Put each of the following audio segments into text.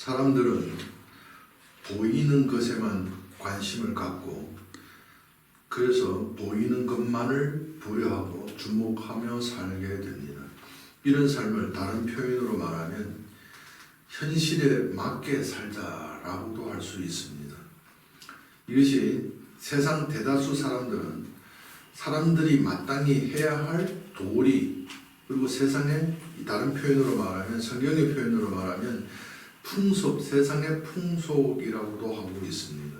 사람들은 보이는 것에만 관심을 갖고 그래서 보이는 것만을 부여하고 주목하며 살게 됩니다. 이런 삶을 다른 표현으로 말하면 현실에 맞게 살자라고도 할 수 있습니다. 이것이 세상 대다수 사람들이 마땅히 해야 할 도리, 그리고 세상의 다른 표현으로 말하면, 성경의 표현으로 말하면 풍속, 세상의 풍속이라고도 하고 있습니다.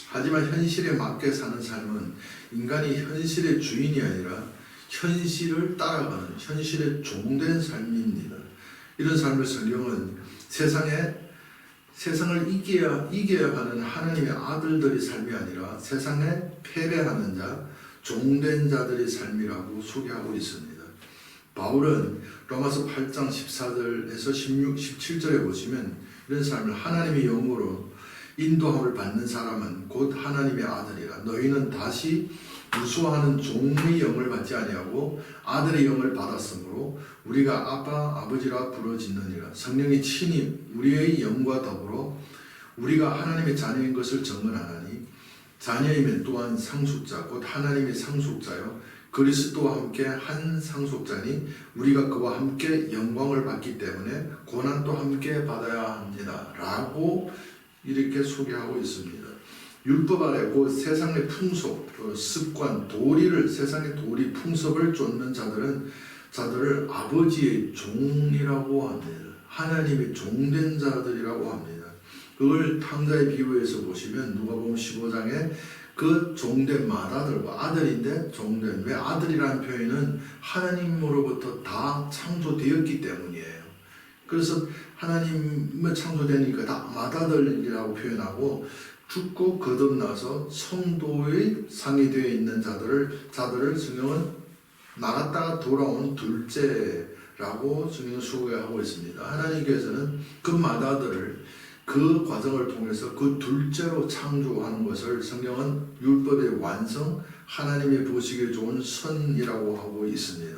하지만 현실에 맞게 사는 삶은 인간이 현실의 주인이 아니라 현실을 따라가는, 현실에 종된 삶입니다. 이런 삶을 성경은 세상을 이겨야 하는 하나님의 아들들의 삶이 아니라 세상에 패배하는 자, 종된 자들의 삶이라고 소개하고 있습니다. 바울은 로마서 8장 14절에서 17절에 보시면 이런 삶을 하나님의 영으로 인도함을 받는 사람은 곧 하나님의 아들이라. 너희는 다시 무수하는 종의 영을 받지 아니하고 아들의 영을 받았으므로 우리가 아빠 아버지라 부르짖느니라. 성령이 친히 우리의 영과 더불어 우리가 하나님의 자녀인 것을 증언하나니 자녀이면 또한 상속자 곧 하나님의 상속자요 그리스도와 함께 한 상속자니 우리가 그와 함께 영광을 받기 때문에 고난도 함께 받아야 합니다 라고 이렇게 소개하고 있습니다. 율법 아래 곧 세상의 풍속, 습관, 도리를, 세상의 도리, 풍습을 쫓는 자들을 아버지의 종이라고 합니다. 하나님의 종된 자들이라고 합니다. 그걸 탕자의 비유에서 보시면 누가복음 15장에 그 종된 맏아들과 아들인데 종된, 왜 아들이라는 표현은 하나님으로부터 다 창조되었기 때문이에요. 그래서 하나님을 창조되니까 다 맏아들이라고 표현하고 죽고 거듭나서 성도의 상이 되어 있는 자들을 성경은 나갔다가 돌아온 둘째라고 성경은 소개하고 있습니다. 하나님께서는 그 맏아들을 그 과정을 통해서 그 둘째로 창조하는 것을 성경은 율법의 완성, 하나님의 보시기에 좋은 선이라고 하고 있습니다.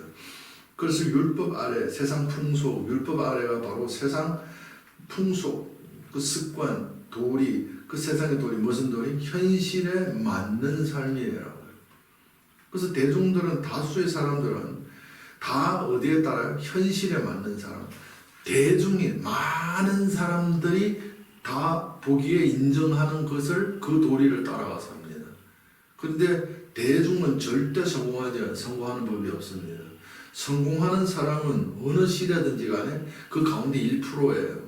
그래서 율법 아래 세상 풍속, 율법 아래가 바로 세상 풍속, 그 습관, 도리, 그 세상의 도리, 무슨 도리? 현실에 맞는 삶이에요. 그래서 대중들은, 다수의 사람들은 다 어디에 따라요? 현실에 맞는 사람. 대중이, 많은 사람들이 다 보기에 인정하는 것을, 그 도리를 따라가서 합니다. 그런데 대중은 절대 성공하는 법이 없습니다. 성공하는 사람은 어느 시대든지 간에 그 가운데 1%예요.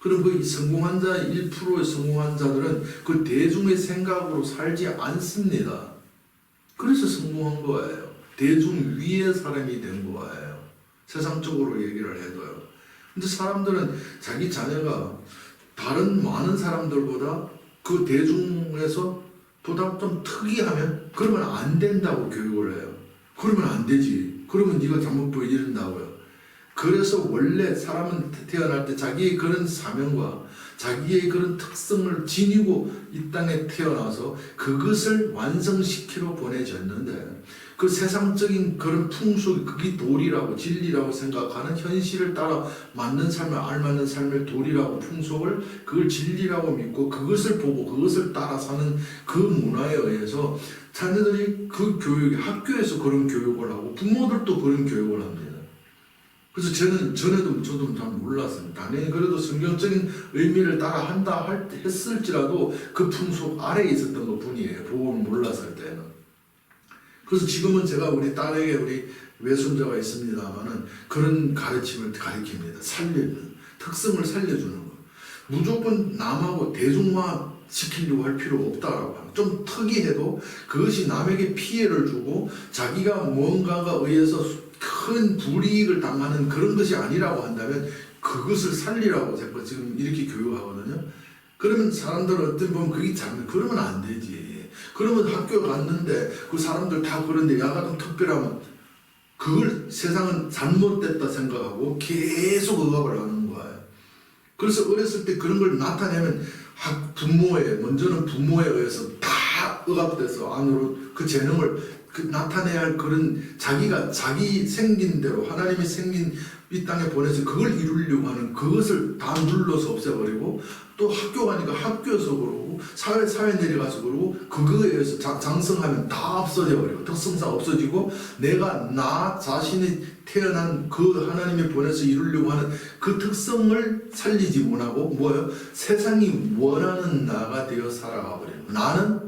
그럼 그 성공한 자 1%의 성공한 자들은 그 대중의 생각으로 살지 않습니다. 그래서 성공한 거예요. 대중 위의 사람이 된 거예요. 세상적으로 얘기를 해도요. 근데 사람들은 자기 자녀가 다른 많은 사람들보다 그 대중에서 보다 좀 특이하면 그러면 안 된다고 교육을 해요. 그러면 안 되지. 그러면 네가 잘못 보여준다고요. 그래서 원래 사람은 태어날 때 자기의 그런 사명과 자기의 그런 특성을 지니고 이 땅에 태어나서 그것을 완성시키러 보내졌는데 그 세상적인 그런 풍속, 그게 도리라고 진리라고 생각하는 현실을 따라 맞는 삶을 알맞는 삶의 도리라고 풍속을 그걸 진리라고 믿고 그것을 보고 그것을 따라 사는 그 문화에 의해서 자녀들이 그 교육이 학교에서 그런 교육을 하고 부모들도 그런 교육을 합니다. 그래서 저도 잘 몰랐어요. 당연히 그래도 성경적인 의미를 따라 한다 했을지라도 그 풍속 아래에 있었던 것 뿐이에요. 복음을 몰랐을 때는. 그래서 지금은 제가 우리 딸에게 우리 외손자가 있습니다만은 그런 가르침을 가르칩니다. 살리는 특성을 살려주는 거. 무조건 남하고 대중화 시키려고 할 필요가 없다라고 합니다. 좀 특이해도 그것이 남에게 피해를 주고 자기가 무언가가 의해서 큰 불이익을 당하는 그런 것이 아니라고 한다면 그것을 살리라고 제가 지금 이렇게 교육하거든요. 그러면 사람들은 어떤 보면 그게 그러면 안 되지. 그러면 학교 갔는데 그 사람들 다 그런데 야가 좀 특별하면 그걸 세상은 잘못됐다 생각하고 계속 억압을 하는 거예요. 그래서 어렸을 때 그런 걸 나타내면 먼저는 부모에 의해서 다 억압돼서 안으로 그 재능을 나타내야 할 그런 자기 생긴 대로 하나님이 생긴 이 땅에 보내서 그걸 이루려고 하는 그것을 다 눌러서 없애버리고, 또 학교 가니까 학교에서 그러고 사회 내려가서 그러고 그거에 의해서 장성하면 다 없어져 버리고 특성상 없어지고, 내가 나 자신이 태어난 그 하나님이 보내서 이루려고 하는 그 특성을 살리지 못하고 뭐예요? 세상이 원하는 나가 되어 살아가 버리는 거예요. 나는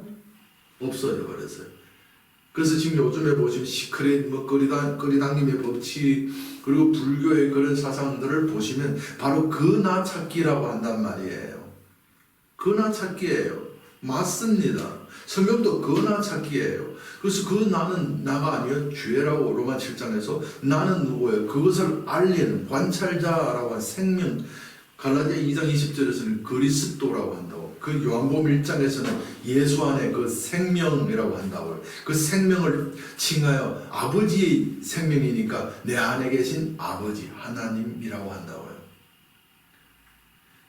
없어져 버렸어요. 그래서 지금 요즘에 보시면 시크릿, 거리당김의 법칙, 그리고 불교의 그런 사상들을 보시면 바로 그 나 찾기라고 한단 말이에요. 그 나 찾기예요. 맞습니다. 성경도 그 나 찾기예요. 그래서 그 나는 나가 아니요 죄라고 로마 7장에서 나는 누구예요? 그것을 알리는 관찰자라고 한 생명, 갈라디아 2장 20절에서는 그리스도라고 한다고. 그 요한복음 1장에서는 예수 안에 그 생명이라고 한다고요. 그 생명을 칭하여 아버지의 생명이니까 내 안에 계신 아버지 하나님이라고 한다고요.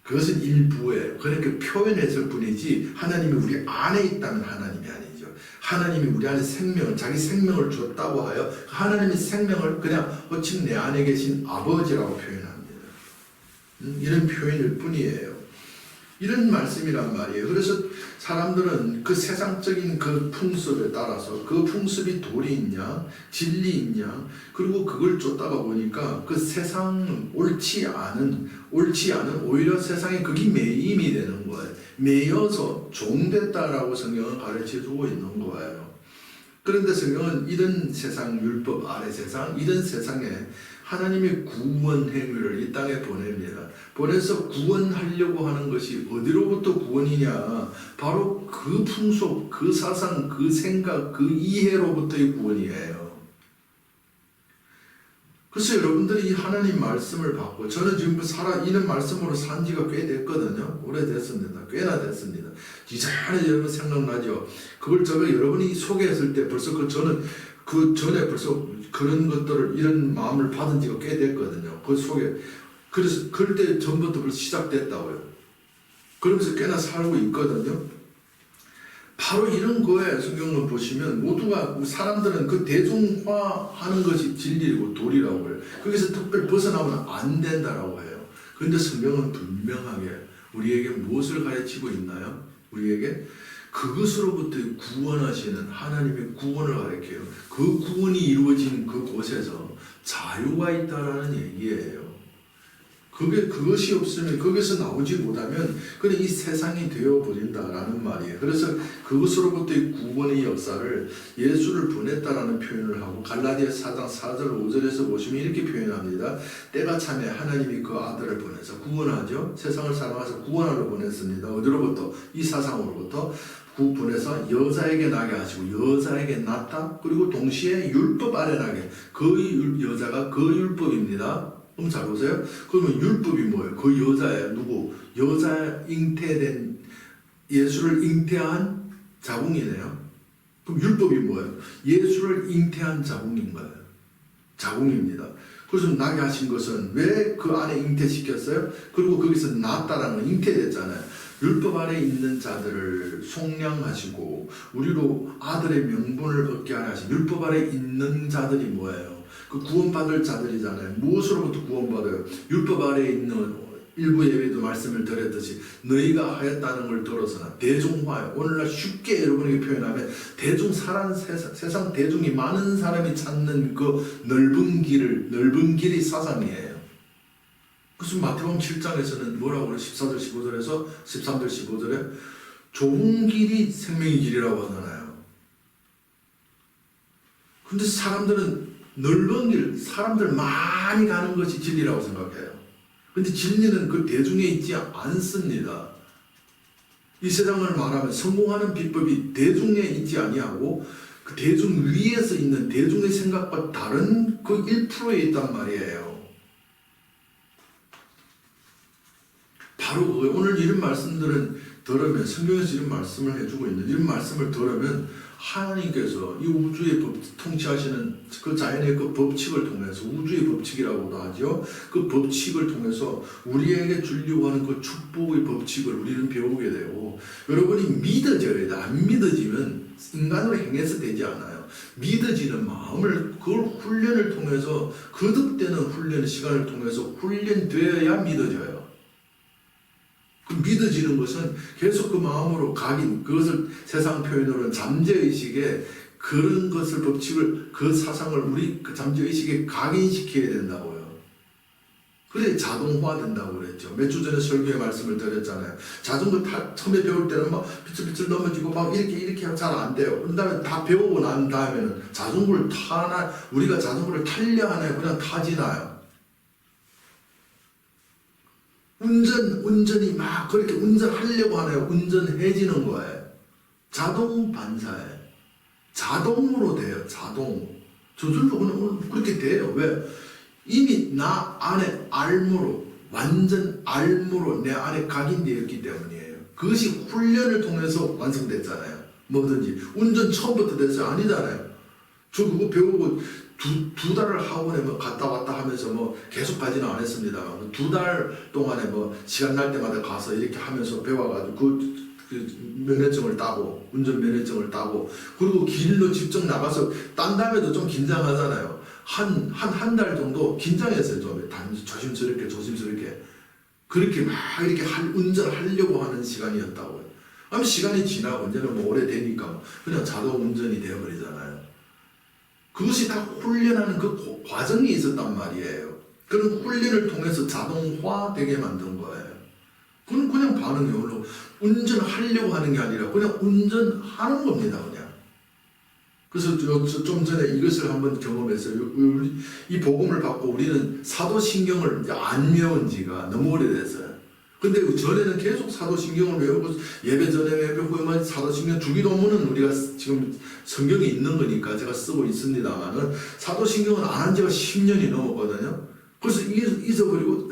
그것은 일부예요. 그렇게 표현했을 뿐이지 하나님이 우리 안에 있다면 하나님이 아니죠. 하나님이 우리 안에 생명을, 자기 생명을 줬다고 하여 하나님의 생명을 그냥 어찌 내 안에 계신 아버지라고 표현합니다. 이런 표현일 뿐이에요. 이런 말씀이란 말이에요. 그래서 사람들은 그 세상적인 그 풍습에 따라서 그 풍습이 도리 있냐 진리 있냐 그리고 그걸 쫓다가 보니까 그 세상 옳지 않은 오히려 세상에 그게 매임이 되는 거예요. 매여서 종됐다라고 성경은 가르쳐주고 있는 거예요. 그런데 성경은 이런 세상, 율법 아래 세상, 이런 세상에 하나님의 구원 행위를 이 땅에 보냅니다. 보내서 구원하려고 하는 것이 어디로부터 구원이냐? 바로 그 풍속, 그 사상, 그 생각, 그 이해로부터의 구원이에요. 그래서 여러분들이 이 하나님 말씀을 받고, 저는 지금 이런 말씀으로 산 지가 꽤 됐거든요. 오래됐습니다. 꽤나 됐습니다. 이전에 여러분 생각나죠? 그걸 제가 여러분이 소개했을 때 벌써 저는 그 전에 벌써 그런 것들을, 이런 마음을 받은 지가 꽤 됐거든요. 그 속에. 그래서 그럴 때 전부터 벌써 시작됐다고요. 그러면서 꽤나 살고 있거든요. 바로 이런 거에 성경을 보시면 모두가, 사람들은 그 대중화하는 것이 진리고 도리라고 해요. 거기서 특별히 벗어나면 안 된다라고 해요. 그런데 성경은 분명하게 우리에게 무엇을 가르치고 있나요? 우리에게 그것으로부터 구원하시는 하나님의 구원을 가르쳐요. 그 구원이 이루어진 그곳에서 자유가 있다라는 얘기예요. 그것이 없으면, 거기서 나오지 못하면 그냥 이 세상이 되어버린다라는 말이에요. 그래서 그것으로부터의 구원의 역사를 예수를 보냈다라는 표현을 하고, 갈라디아 4장 4절 5절에서 보시면 이렇게 표현합니다. 때가 참에 하나님이 그 아들을 보내서 구원하죠. 세상을 사랑하셔서 구원하러 보냈습니다. 어디로부터? 이 사상으로부터 보내서 여자에게 나게 하시고, 여자에게 낳다, 그리고 동시에 율법 아래 나게. 그 여자가 그 율법입니다. 그럼 잘 보세요. 그러면 율법이 뭐예요? 그 여자예요. 누구? 여자 잉태된, 예수를 잉태한 자궁이네요. 그럼 율법이 뭐예요? 예수를 잉태한 자궁인 거예요. 자궁입니다. 그래서 나게 하신 것은 왜 그 안에 잉태시켰어요? 그리고 거기서 낳았다라는 건 잉태됐잖아요. 율법 아래 있는 자들을 속량하시고 우리로 아들의 명분을 얻게 하려 하신, 율법 아래 있는 자들이 뭐예요? 그 구원받을 자들이잖아요. 무엇으로부터 구원받아요? 율법 아래에 있는, 일부 예배도 말씀을 드렸듯이 너희가 하였다는 걸 들어서나 대중화요. 오늘날 쉽게 여러분에게 표현하면 세상 대중이 많은 사람이 찾는 그 넓은 길이 사상이에요. 그래서 마태복음 7장에서는 뭐라고 그래요? 14절 15절에서 13절 15절에 좁은 길이 생명의 길이라고 하잖아요. 근데 사람들은 넓은 길, 사람들 많이 가는 것이 진리라고 생각해요. 근데 진리는 그 대중에 있지 않습니다. 이 세상을 말하면 성공하는 비법이 대중에 있지 아니하고 그 대중 위에서 있는 대중의 생각과 다른 그 1%에 있단 말이에요. 바로 오늘 이런 말씀들은 들으면, 성경에서 이런 말씀을 해주고 있는, 이런 말씀을 들으면 하나님께서 이 우주의 통치하시는 그 자연의 그 법칙을 통해서, 우주의 법칙이라고도 하죠. 그 법칙을 통해서 우리에게 주려고 하는 그 축복의 법칙을 우리는 배우게 되고, 여러분이 믿어져야 돼. 안 믿어지면 인간으로 행해서 되지 않아요. 믿어지는 마음을 그걸 훈련을 통해서 거듭되는 훈련 시간을 통해서 훈련되어야 믿어져요. 그 믿어지는 것은 계속 그 마음으로 각인, 그것을 세상 표현으로는 잠재의식에 그런 것을 법칙을 그 사상을 우리 그 잠재의식에 각인시켜야 된다고요. 그래 자동화된다고 그랬죠. 몇 주 전에 설교에 말씀을 드렸잖아요. 자전거 처음에 배울 때는 막 비틀비틀 넘어지고 막 이렇게 잘 안 돼요. 그 다음에 다 배우고 난 다음에는 자전거를 타나 우리가 자전거를 탈려 하나요? 그냥 타지나요? 운전이 막 그렇게 운전하려고 하나요? 운전해지는 거예요. 자동 반사에 자동으로 돼요. 자동 저절로 그냥 그렇게 돼요. 왜? 이미 나 안에 알무로 완전 알무로 내 안에 각인되었기 때문이에요. 그것이 훈련을 통해서 완성됐잖아요. 뭐든지 운전 처음부터 됐어요? 아니잖아요. 저 그거 배우고 두 달을 학원에 뭐 갔다 왔다 하면서 뭐 계속 가지는 않았습니다만 두 달 동안에 뭐 시간 날 때마다 가서 이렇게 하면서 배워가지고 그 면허증을 따고 운전 면허증을 따고 그리고 길로 직접 나가서 딴 다음에도 좀 긴장하잖아요. 한 달 정도 긴장했어요. 좀 조심스럽게 그렇게 막 이렇게 운전하려고 하는 시간이었다고요. 그럼 시간이 지나고 이제는 뭐 오래되니까 그냥 자동 운전이 되어버리잖아요. 그것이 다 훈련하는 그 과정이 있었단 말이에요. 그런 훈련을 통해서 자동화되게 만든 거예요. 그건 그냥 반응이에요. 운전하려고 하는 게 아니라 그냥 운전하는 겁니다. 그냥. 그래서 좀 전에 이것을 한번 경험했어요. 이 복음을 받고 우리는 사도신경을 안 외운 지가 너무 오래됐어요. 근데 전에는 계속 사도신경을 외우고 예배 전에 예배 후에만 사도신경 주기도문은 우리가 지금 성경이 있는 거니까 제가 쓰고 있습니다만은 사도신경은 안 한 지가 10년이 넘었거든요. 그래서 잊어버리고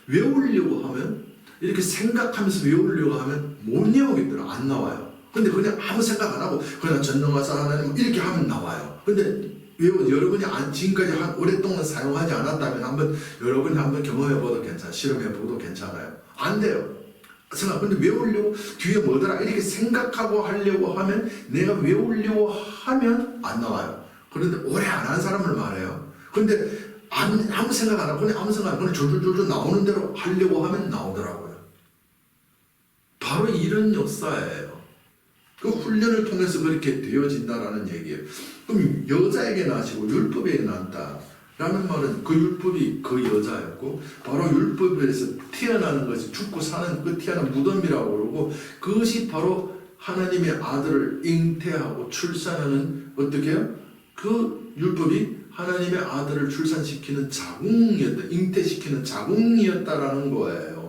외우려고 하면 이렇게 생각하면서 외우려고 하면 못 외우겠더라. 안 나와요. 근데 그냥 아무 생각 안 하고 그냥 전능하사 하나님 이렇게 하면 나와요. 근데 여러분이 지금까지 오랫동안 사용하지 않았다면 여러분이 한번 경험해봐도 괜찮아요. 실험해봐도 괜찮아요. 안 돼요. 근데 외우려고 뒤에 뭐더라 이렇게 생각하고 하려고 하면 내가 외우려고 하면 안 나와요. 그런데 오래 안 한 사람을 말해요. 근데 아무 생각 안 하고 그냥 아무 생각 안 하고 줄줄줄줄 나오는 대로 하려고 하면 나오더라고요. 바로 이런 역사예요. 그 훈련을 통해서 그렇게 되어진다라는 얘기예요. 그럼 여자에게 나시고 율법에 난다라는 말은 그 율법이 그 여자였고 바로 율법에서 태어나는 것이 죽고 사는 그 태어난 무덤이라고 그러고 그것이 바로 하나님의 아들을 잉태하고 출산하는 어떻게 해요? 그 율법이 하나님의 아들을 출산시키는 자궁이었다. 잉태시키는 자궁이었다라는 거예요.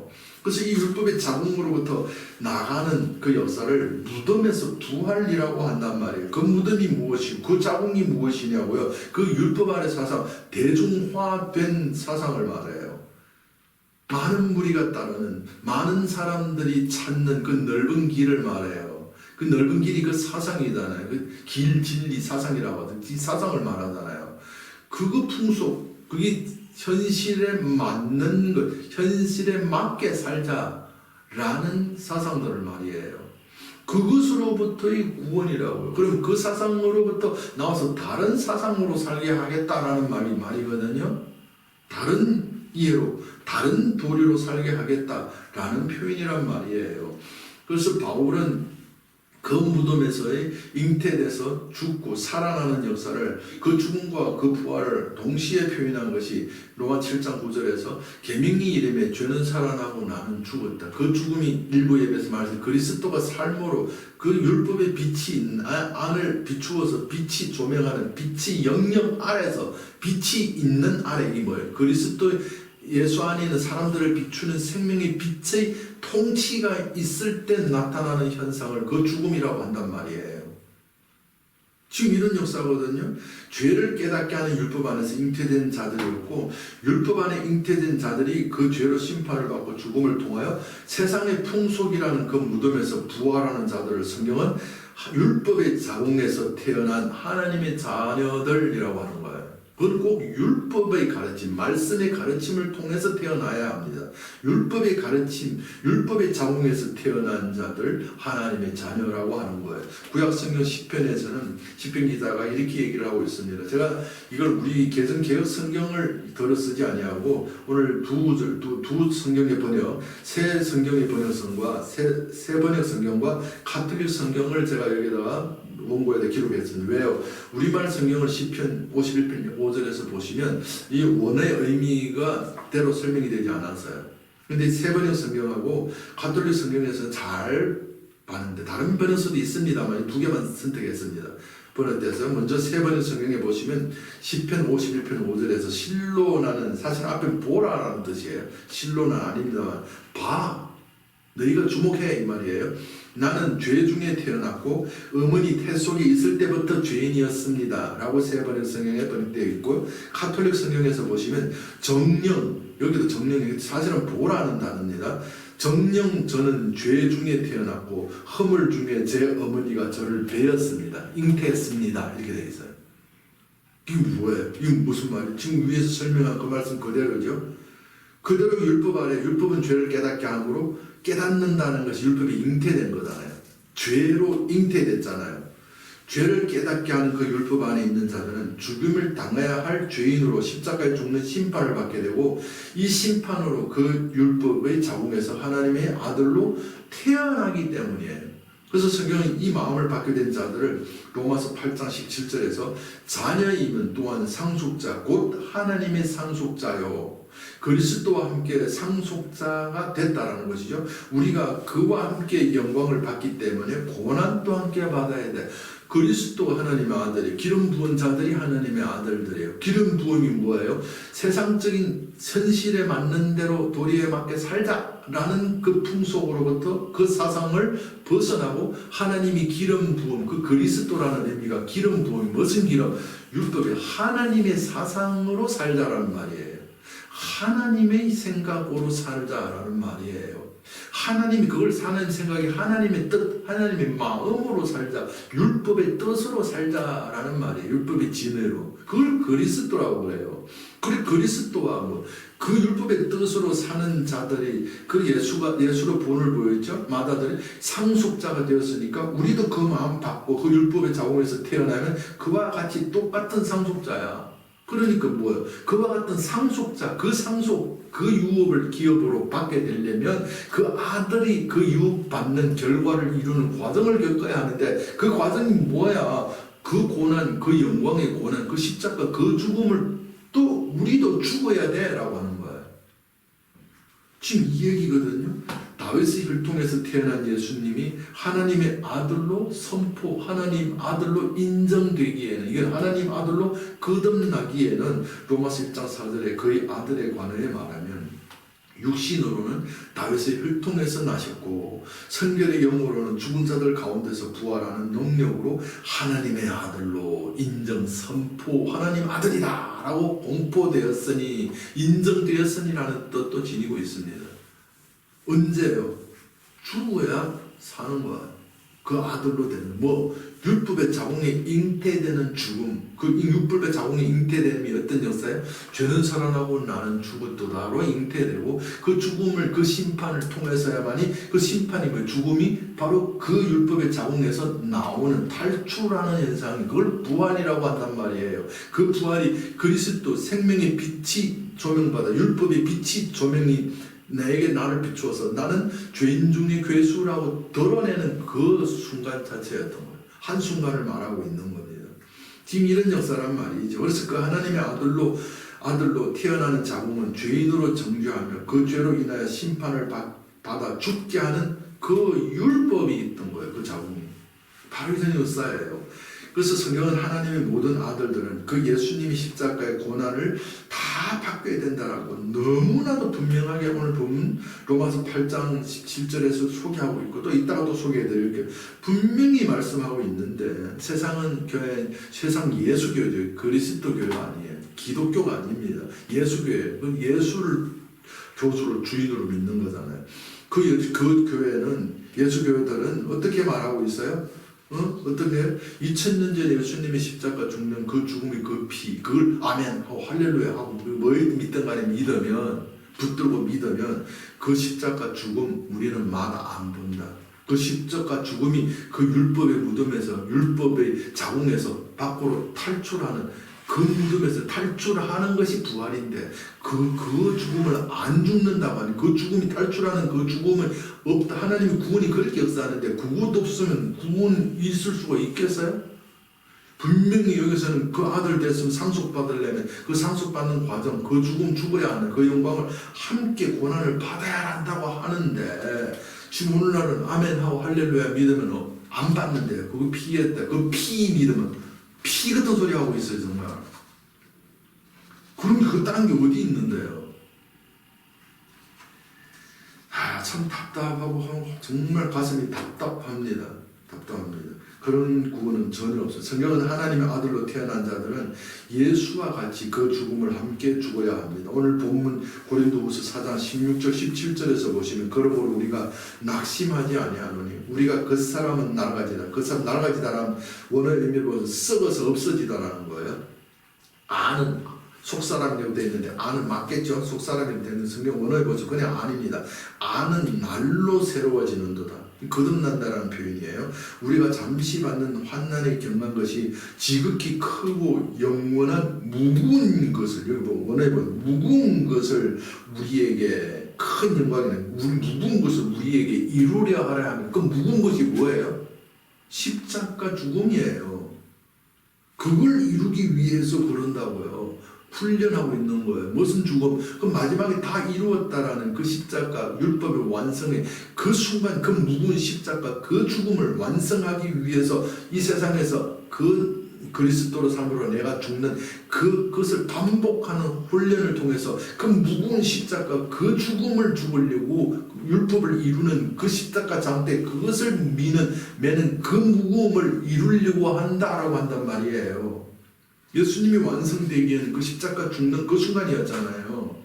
그래서 이 율법의 자궁으로부터 나가는 그 역사를 무덤에서 부활이라고 한단 말이에요. 그 무덤이 무엇이고 그 자궁이 무엇이냐고요. 그 율법 아래 사상, 대중화된 사상을 말해요. 많은 무리가 따르는 많은 사람들이 찾는 그 넓은 길을 말해요. 그 넓은 길이 그 사상이잖아요. 그 길, 진리, 사상이라고 하죠. 이 사상을 말하잖아요. 그거 풍속, 그게 현실에 맞는 것, 현실에 맞게 살자라는 사상들을 말이에요. 그것으로부터의 구원이라고요. 그럼 그 사상으로부터 나와서 다른 사상으로 살게 하겠다라는 말이거든요. 다른 이해로, 다른 도리로 살게 하겠다라는 표현이란 말이에요. 그래서 바울은 그 무덤에서의 잉태돼서 죽고 살아나는 역사를 그 죽음과 그 부활을 동시에 표현한 것이 로마 7장 9절에서 계명이 이름에 죄는 살아나고 나는 죽었다. 그 죽음이 일부 예배에서 말해서 그리스도가 삶으로 그 율법의 빛이 안을 비추어서 빛이 조명하는 빛이 영역 아래서 빛이 있는 아래 이 뭐예요? 그리스도 예수 안에 있는 사람들을 비추는 생명의 빛의 통치가 있을 때 나타나는 현상을 그 죽음이라고 한단 말이에요. 지금 이런 역사거든요. 죄를 깨닫게 하는 율법 안에서 잉태된 자들이었고 율법 안에 잉태된 자들이 그 죄로 심판을 받고 죽음을 통하여 세상의 풍속이라는 그 무덤에서 부활하는 자들을 성경은 율법의 자궁에서 태어난 하나님의 자녀들이라고 하는 거예요. 그건 꼭 율법의 가르침, 말씀의 가르침을 통해서 태어나야 합니다. 율법의 가르침, 율법의 자궁에서 태어난 자들 하나님의 자녀라고 하는 거예요. 구약성경 시편에서는 시편 기자가 이렇게 얘기를 하고 있습니다. 제가 이걸 우리 개정 성경을 들어 쓰지 아니하고 오늘 두 성경의 번역, 새 성경의 번역성과 새 번역 성경과 가톨릭 성경을 제가 여기다가 원고에다 기록했습니다. 왜요? 우리말 성경을 시편 51편 5절에서 보시면 이 원의 의미가 대로 설명이 되지 않았어요. 근데 새 번역 성경하고 가톨릭 성경에서 잘 봤는데 다른 번역서도 있습니다만 두 개만 선택했습니다. 번역돼서 먼저 새 번역 성경에 보시면 시편 51편 5절에서 실로나는 사실 앞에 보라라는 뜻이에요. 실로는 아닙니다만 봐. 너희가 주목해 이 말이에요. 나는 죄 중에 태어났고 어머니 태 속에 있을 때부터 죄인이었습니다 라고 새 번역 성경에 번역되어 있고 가톨릭 성경에서 보시면 정령, 여기도 정령이 사실은 보라는 단어입니다. 정령 저는 죄 중에 태어났고 허물 중에 제 어머니가 저를 배었습니다. 잉태했습니다. 이렇게 되어 있어요. 이게 뭐예요? 이게 무슨 말이에요? 지금 위에서 설명한 그 말씀 그대로죠. 그대로 율법 아래 율법은 죄를 깨닫게 함으로 깨닫는다는 것이 율법이 잉태된 거잖아요. 죄로 잉태됐잖아요. 죄를 깨닫게 하는 그 율법 안에 있는 자들은 죽음을 당해야 할 죄인으로 십자가에 죽는 심판을 받게 되고 이 심판으로 그 율법의 자궁에서 하나님의 아들로 태어나기 때문이에요. 그래서 성경은 이 마음을 받게 된 자들을 로마서 8장 17절에서 자녀이면 또한 상속자 곧 하나님의 상속자요 그리스도와 함께 상속자가 됐다라는 것이죠. 우리가 그와 함께 영광을 받기 때문에 고난도 함께 받아야 돼. 그리스도가 하나님의 아들이에요. 기름 부은 자들이 하나님의 아들들이에요. 기름 부음이 뭐예요? 세상적인 현실에 맞는 대로 도리에 맞게 살자라는 그 풍속으로부터 그 사상을 벗어나고 하나님이 기름 부음, 그 그리스도라는 의미가 기름 부음이 무슨 기름? 율법이 하나님의 사상으로 살자라는 말이에요. 하나님의 생각으로 살자라는 말이에요. 하나님이 그걸 사는 생각이 하나님의 뜻, 하나님의 마음으로 살자, 율법의 뜻으로 살자라는 말이에요. 율법의 진해로. 그걸 그리스도라고 그래요. 그래 그리스도와 그 율법의 뜻으로 사는 자들이 그 예수로 본을 보였죠. 마다들이 상속자가 되었으니까 우리도 그 마음 받고 그 율법의 자궁에서 태어나면 그와 같이 똑같은 상속자야. 그러니까 뭐예요? 그와 같은 상속자, 그 유업을 기업으로 받게 되려면 그 아들이 그 유업 받는 결과를 이루는 과정을 겪어야 하는데 그 과정이 뭐야? 그 고난, 그 영광의 고난, 그 십자가, 그 죽음을 또 우리도 죽어야 돼 라고 하는 거예요. 지금 이 얘기거든요. 다윗의 혈통에서 태어난 예수님이 하나님의 아들로 선포, 하나님 아들로 인정되기에는, 이건 하나님 아들로 거듭나기에는 로마서 1장 4절에 그의 아들에 관하여 말하면 육신으로는 다윗의 혈통에서 나셨고 성결의 영으로는 죽은 자들 가운데서 부활하는 능력으로 하나님의 아들로 인정, 선포, 하나님 아들이다 라고 공포되었으니, 인정되었으니라는 뜻도 지니고 있습니다. 언제요? 죽어야 사는 거야. 그 아들로 되는 율법의 자궁에 잉태되는 죽음, 그 율법의 자궁에 잉태됨이 어떤 역사예요? 죄는 살아나고 나는 죽었도다로 잉태되고 그 죽음을, 그 심판을 통해서야만이, 그 심판이 뭐예요? 죽음이 바로 그 율법의 자궁에서 나오는 탈출하는 현상이, 그걸 부활이라고 한단 말이에요. 그 부활이 그리스도 생명의 빛이 조명받아, 율법의 빛이 조명이 나에게 나를 비추어서 나는 죄인 중에 괴수라고 드러내는 그 순간 자체였던 거예요. 한순간을 말하고 있는 겁니다. 지금 이런 역사란 말이죠. 그래서 그 하나님의 아들로 태어나는 자궁은 죄인으로 정죄하며 그 죄로 인하여 심판을 받아 죽게 하는 그 율법이 있던 거예요. 그 자궁이. 바로 이런 역사예요. 그래서 성경은 하나님의 모든 아들들은 그 예수님이 십자가의 고난을 다 받게 된다라고 너무나도 분명하게 오늘 보면 로마서 8장 17절에서 소개하고 있고 또 이따가도 소개해드릴게요. 분명히 말씀하고 있는데 세상은 세상 예수교죠. 그리스도 교회가 아니에요. 기독교가 아닙니다. 예수교회. 예수를 교주로 주인으로 믿는 거잖아요. 그 교회는, 예수교회들은 어떻게 말하고 있어요? 어떻게 2000년 전에 예수님의 십자가 죽는 그 죽음의 그 피, 그걸 아멘 하고 할렐루야 하고 뭐 믿든 간에 믿으면, 붙들고 믿으면 그 십자가 죽음 우리는 마다 안 본다. 그 십자가 죽음이 그 율법의 무덤에서, 율법의 자궁에서 밖으로 탈출하는, 그 무덤에서 탈출하는 것이 부활인데, 그 죽음을 안 죽는다고 하니, 그 죽음이 탈출하는 그 죽음은 없다. 하나님이 구원이 그렇게 역사하는데, 그것 없으면 구원 있을 수가 있겠어요? 분명히 여기서는 그 아들 됐으면 상속받으려면 그 상속받는 과정, 그 죽음 죽어야 하는 그 영광을 함께 고난을 받아야 한다고 하는데, 지금 오늘날은 아멘하고 할렐루야 믿으면 안 받는데, 그거 피했다. 그 피 믿으면 피 같은 소리 하고 있어요, 정말. 그럼 그 딴 게 어디 있는데요? 참 답답하고 정말 가슴이 답답합니다. 그런 구원은 전혀 없어요. 성경은 하나님의 아들로 태어난 자들은 예수와 같이 그 죽음을 함께 죽어야 합니다. 오늘 본문 고린도후서 4장 16절 17절에서 보시면, 그러므로 우리가 낙심하지 아니하노니 우리가 그 사람은 날아가지다. 그 사람 날아가지다라는 원어의 의미를 보면 썩어서 없어지다라는 거예요. 아는 속사람이라고 되어 있는데 아는 맞겠죠? 속사람이 되는 성경 원어에 보죠. 그냥 아닙니다. 아는 날로 새로워지는도다. 거듭난다라는 표현이에요. 우리가 잠시 받는 환난에 겪는 것이 지극히 크고 영원한 무거운 것을, 여기 보면 원어에 보면 무거운 것을 우리에게, 큰 영광이네, 무거운 것을 우리에게 이루려 하려 하면, 그 무거운 것이 뭐예요? 십자가 죽음이에요. 그걸 이루기 위해서 그런다고요. 훈련하고 있는 거예요. 무슨 죽음? 그 마지막에 다 이루었다라는 그 십자가 율법의 완성의 그 순간, 그 무거운 십자가 그 죽음을 완성하기 위해서 이 세상에서 그 그리스도로 삶으로 내가 죽는 그것을 반복하는 훈련을 통해서 그 무거운 십자가 그 죽음을 죽으려고 율법을 이루는 그 십자가 장대, 그것을 매는 그 무거움을 이루려고 한다라고 한단 말이에요. 예수님이 완성되기에는 그 십자가 죽는 그 순간이었잖아요.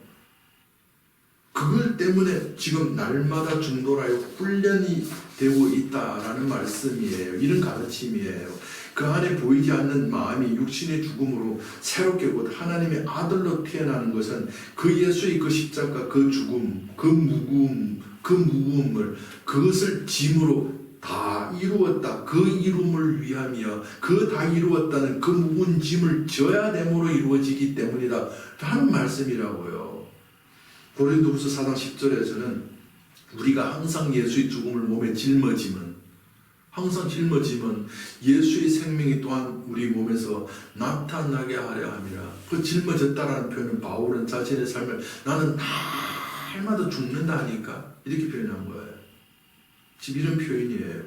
그걸 때문에 지금 날마다 중도라에 훈련이 되고 있다라는 말씀이에요. 이런 가르침이에요. 그 안에 보이지 않는 마음이 육신의 죽음으로 새롭게 곧 하나님의 아들로 태어나는 것은 그 예수의 그 십자가, 그 죽음, 그 무거움을, 그것을 짐으로 다 이루었다. 그 이룸을 위하며 그 다 이루었다는 그 무거운 짐을 져야 됨으로 이루어지기 때문이다 하는 말씀이라고요. 고린도후서 4장 10절에서는 우리가 항상 예수의 죽음을 몸에 짊어지면, 항상 짊어지면 예수의 생명이 또한 우리 몸에서 나타나게 하려 함이라. 그 짊어졌다라는 표현은 바울은 자신의 삶을 나는 날마다 죽는다 하니까 이렇게 표현한 거예요. 지금 이런 표현이에요.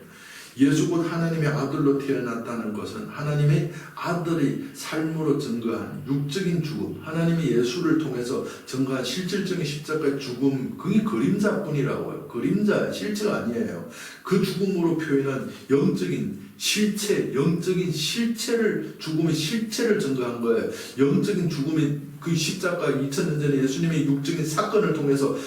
예수 곧 하나님의 아들로 태어났다는 것은 하나님의 아들의 삶으로 증거한 육적인 죽음, 하나님이 예수를 통해서 증거한 실질적인 십자가의 죽음, 그게 그림자뿐이라고요. 그림자, 실체가 아니에요. 그 죽음으로 표현한 영적인 실체, 영적인 실체를, 죽음의 실체를 증거한 거예요. 영적인 죽음의 그 십자가, 2000년 전에 예수님의 육적인 사건을 통해서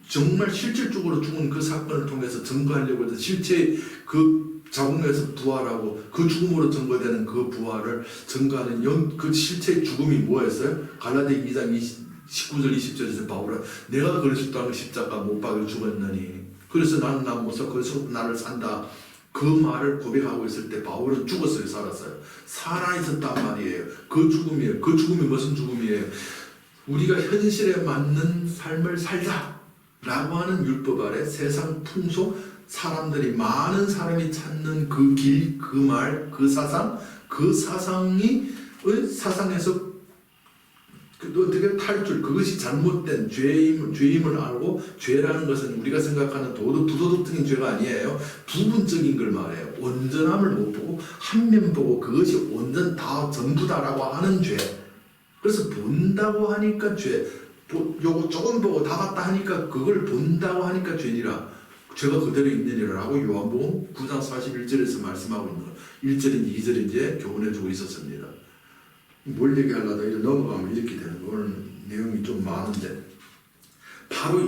정말 실질적으로 죽은 그 사건을 통해서 증거하려고 해서 실제 그 자궁에서 부활하고 그 죽음으로 증거되는 그 부활을 증거하는 그 실체의 죽음이 뭐였어요? 갈라디아 2장 19절 20절에서 바울은 내가 그리스도의 십자가 못 박여 죽었느니 그래서 나는 못 사, 그래서 나를 산다. 그 말을 고백하고 있을 때 바울은 죽었어요, 살았어요? 살아있었단 말이에요. 그 죽음이에요. 그 죽음이 무슨 죽음이에요? 우리가 현실에 맞는 삶을 살자 라고 하는 율법 아래 세상 풍속, 사람들이, 많은 사람이 찾는 그 길, 그 말, 그 사상, 그 사상에서 어떻게 탈출, 그것이 잘못된 죄임을 알고, 죄라는 것은 우리가 생각하는 부도덕적인 죄가 아니에요. 부분적인 걸 말해요. 온전함을 못 보고 한 면 보고 그것이 온전 다 전부다라고 하는 죄. 그래서 본다고 하니까 죄, 요거 조금 보고 다 봤다 하니까, 그걸 본다고 하니까 죄니라, 죄가 그대로 있느니라라고 요한복음 9장 41절에서 말씀하고 있는 거예요. 1절인지 2절인지 교훈해주고 있었습니다. 뭘 얘기하려다 이제 넘어가면 이렇게 되는 거예요. 오늘 내용이 좀 많은데 바로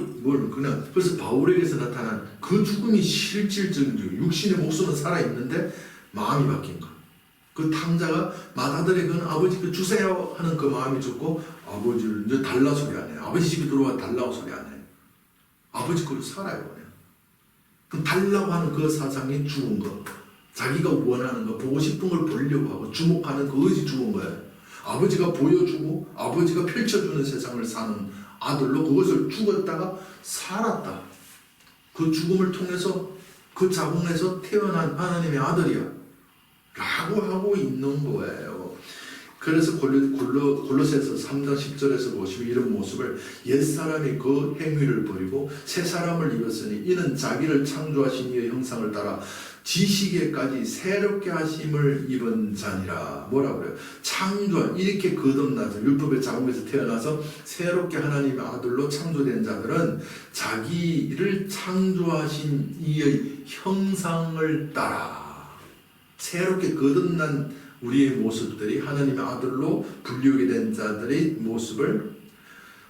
그래서 바울에게서 나타난 그 죽음이 실질적인 죽음, 육신의 목숨은 살아있는데 마음이 바뀐 거. 그 탕자가 맏아들의 그 아버지께 주세요 하는 그 마음이 좋고 아버지를 이제 달라 소리 안 해요. 아버지 집에 들어와 달라고 소리 안 해요. 아버지 거로 살아요. 그냥. 그 달라고 하는 그 사상이 죽은 거. 자기가 원하는 거, 보고 싶은 걸 보려고 하고 주목하는 그것이 죽은 거예요. 아버지가 보여주고 아버지가 펼쳐주는 세상을 사는 아들로 그것을 죽었다가 살았다. 그 죽음을 통해서 그 자궁에서 태어난 하나님의 아들이야 라고 하고 있는 거예요. 그래서 골로새서 3장 10절에서 보시면 이런 모습을 옛사람이 그 행위를 버리고 새 사람을 입었으니 이는 자기를 창조하신 이의 형상을 따라 지식에까지 새롭게 하심을 입은 자니라. 뭐라 그래요? 창조한, 이렇게 거듭나서 율법의 자궁에서 태어나서 새롭게 하나님의 아들로 창조된 자들은 자기를 창조하신 이의 형상을 따라 새롭게 거듭난 우리의 모습들이 하나님의 아들로 불리우게 된 자들의 모습을